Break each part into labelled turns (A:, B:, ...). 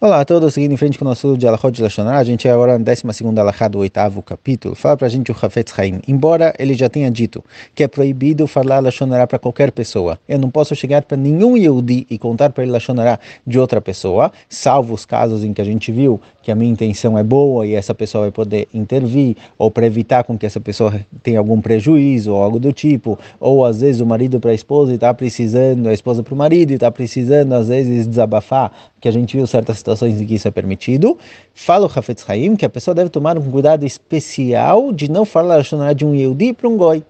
A: Olá a todos, seguindo em frente com o nosso de Alachot de Lashon Hara, a gente é agora na 12ª Alachá do 8º capítulo. Fala pra gente o Hafetz Haim. Embora ele já tenha dito que é proibido falar Lashon Hara para qualquer pessoa, eu não posso chegar para nenhum Yehudi e contar para ele Lashon Hara de outra pessoa, salvo os casos em que a gente viu que a minha intenção é boa e essa pessoa vai poder intervir, ou para evitar com que essa pessoa tenha algum prejuízo ou algo do tipo, ou às vezes o marido para a esposa e está precisando, a esposa para o marido e está precisando às vezes desabafar, que a gente viu certas situações em que isso é permitido. Fala o Hafetz Haim que a pessoa deve tomar um cuidado especial de não falar Lashon Hara de um Yehudi para um Goi,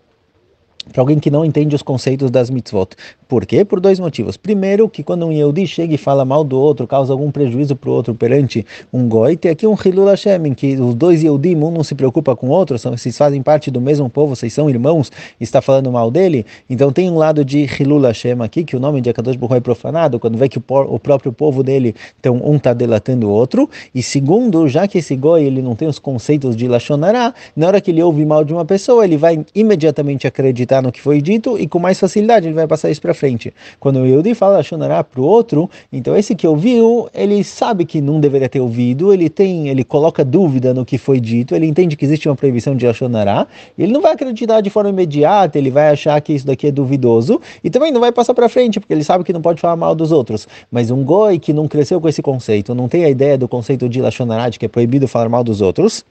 A: para alguém que não entende os conceitos das mitzvot. Por quê? Por dois motivos. Primeiro, que quando um Yehudi chega e fala mal do outro, causa algum prejuízo para o outro perante um Goi, tem aqui um Hilul Hashem, em que os dois Yehudim, um não se preocupa com o outro, vocês fazem parte do mesmo povo, vocês são irmãos, e está falando mal dele. Então tem um lado de Hilul Hashem aqui, que o nome de Akadosh Baruch Hu é profanado, quando vê que o próprio povo dele, então um está delatando o outro. E segundo, já que esse Goi ele não tem os conceitos de Lashon Hara, na hora que ele ouve mal de uma pessoa, ele vai imediatamente acreditar no que foi dito e com mais facilidade ele vai passar isso para frente. Quando o Yehudi fala Lashon Hara para o outro, então esse que ouviu, ele sabe que não deveria ter ouvido, ele coloca dúvida no que foi dito, ele entende que existe uma proibição de Lashon Hara, ele não vai acreditar de forma imediata, ele vai achar que isso daqui é duvidoso e também não vai passar para frente, porque ele sabe que não pode falar mal dos outros. Mas um Goi que não cresceu com esse conceito, não tem a ideia do conceito de Lashon Hara, de que é proibido falar mal dos outros,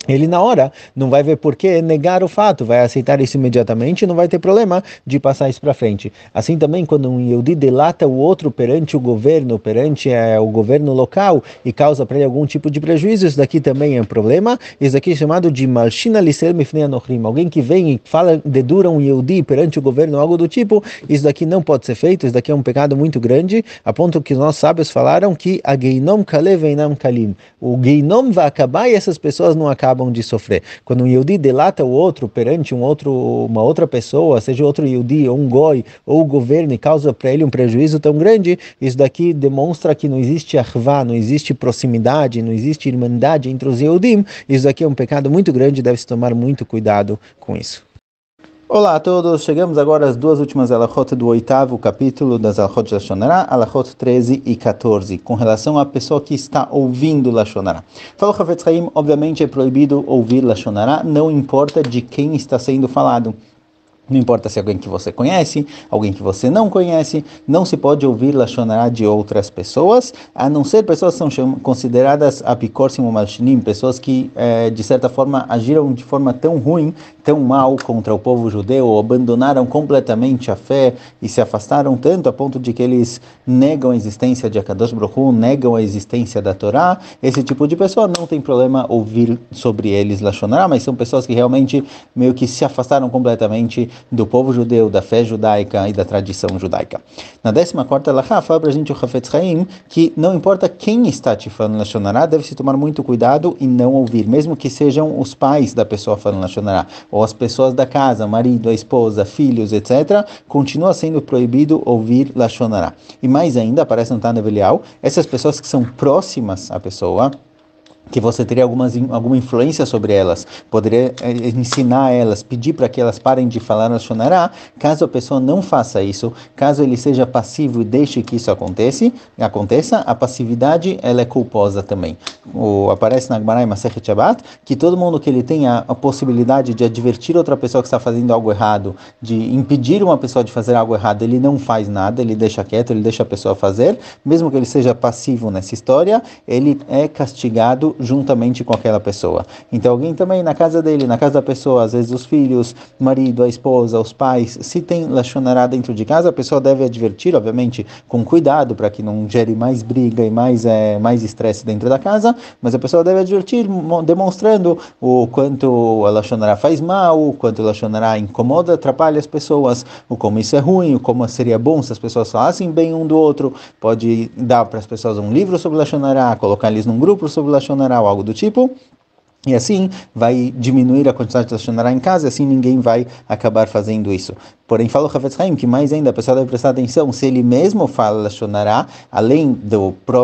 A: ele na hora não vai ver por que negar o fato, vai aceitar isso imediatamente e não vai ter problema de passar isso para frente. Assim também, quando um Yehudi delata o outro perante o governo, perante o governo local e causa para ele algum tipo de prejuízo, isso daqui também é um problema. Isso daqui é chamado de Malshina Lisel Mifnei Anochrim. Alguém que vem e fala, dedura um Yehudi perante o governo, algo do tipo, isso daqui não pode ser feito, isso daqui é um pecado muito grande, a ponto que os nossos sábios falaram que a Geinom Kalev Einam Kalim. O Geinom vai acabar e essas pessoas não acabam de sofrer. Quando um Yehudi delata o outro perante uma outra pessoa, seja outro Yehudi ou um Goi ou o governo, e causa para ele um prejuízo tão grande, isso daqui demonstra que não existe achvá, não existe proximidade, não existe irmandade entre os Yehudim. Isso daqui é um pecado muito grande, deve-se tomar muito cuidado com isso. Olá a todos, chegamos agora às duas últimas alachot do 8º capítulo das alachot de Lashon Hara, alachot 13 e 14, com relação à pessoa que está ouvindo Lashon Hara. Falou Hafetz Haim, obviamente é proibido ouvir Lashon Hara, não importa de quem está sendo falado. Não importa se é alguém que você conhece, alguém que você não conhece, não se pode ouvir Lashon Hara de outras pessoas, a não ser pessoas que são consideradas apikorsim ou malshinim, pessoas que, de certa forma, agiram de forma tão ruim, tão mal contra o povo judeu, ou abandonaram completamente a fé e se afastaram tanto a ponto de que eles negam a existência de Akadosh Baruch Hu, negam a existência da Torá. Esse tipo de pessoa não tem problema ouvir sobre eles Lashon Hara, mas são pessoas que realmente meio que se afastaram completamente do povo judeu, da fé judaica e da tradição judaica. Na 14ª alachá, fala para a gente o Hafetz Haim que não importa quem está te falando Lashon Hara, deve-se tomar muito cuidado e não ouvir, mesmo que sejam os pais da pessoa falando Lashon Hara, ou as pessoas da casa, marido, a esposa, filhos, etc., continua sendo proibido ouvir Lashon Hara. E mais ainda, aparece no Tana Belial, essas pessoas que são próximas à pessoa, que você teria alguma influência sobre elas, poderia ensinar elas, pedir para que elas parem de falar Lashon Hara. Caso a pessoa não faça isso, caso ele seja passivo e deixe que isso aconteça, a passividade ela é culposa também. Aparece na Gemara em Masechet Shabbat que todo mundo que ele tenha a possibilidade de advertir outra pessoa que está fazendo algo errado, de impedir uma pessoa de fazer algo errado, ele não faz nada, ele deixa quieto, ele deixa a pessoa fazer, mesmo que ele seja passivo nessa história, ele é castigado juntamente com aquela pessoa. Então alguém também na casa dele, na casa da pessoa, às vezes os filhos, o marido, a esposa, os pais, se tem Lashon Hara dentro de casa, a pessoa deve advertir, obviamente, com cuidado, para que não gere mais briga e mais estresse dentro da casa, mas a pessoa deve advertir, demonstrando o quanto a Lashon Hara faz mal, o quanto a Lashon Hara incomoda, atrapalha as pessoas, o como isso é ruim, o como seria bom se as pessoas falassem bem um do outro. Pode dar para as pessoas um livro sobre Lashon Hara, colocar eles num grupo sobre Lashon Hara ou algo do tipo. E assim vai diminuir a quantidade de Lashon Hara em casa, e assim ninguém vai acabar fazendo isso. Porém, fala o Chafetz Haim que mais ainda a pessoa deve prestar atenção, se ele mesmo fala Lashon Hara, além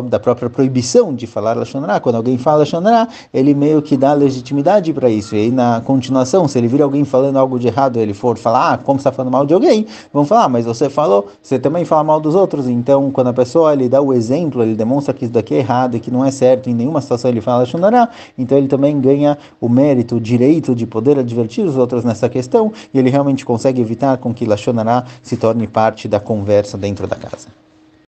A: da própria proibição de falar Lashon Hara, quando alguém fala Lashon Hara, ele meio que dá legitimidade para isso. E aí, na continuação, se ele vir alguém falando algo de errado, ele for falar, como você está falando mal de alguém, vão falar, mas você falou, você também fala mal dos outros. Então, quando a pessoa ele dá o exemplo, ele demonstra que isso daqui é errado e que não é certo, em nenhuma situação ele fala Lashon Hara, então ele também ganha o mérito, o direito de poder advertir os outros nessa questão, e ele realmente consegue evitar com que Lashon Hara se torne parte da conversa dentro da casa.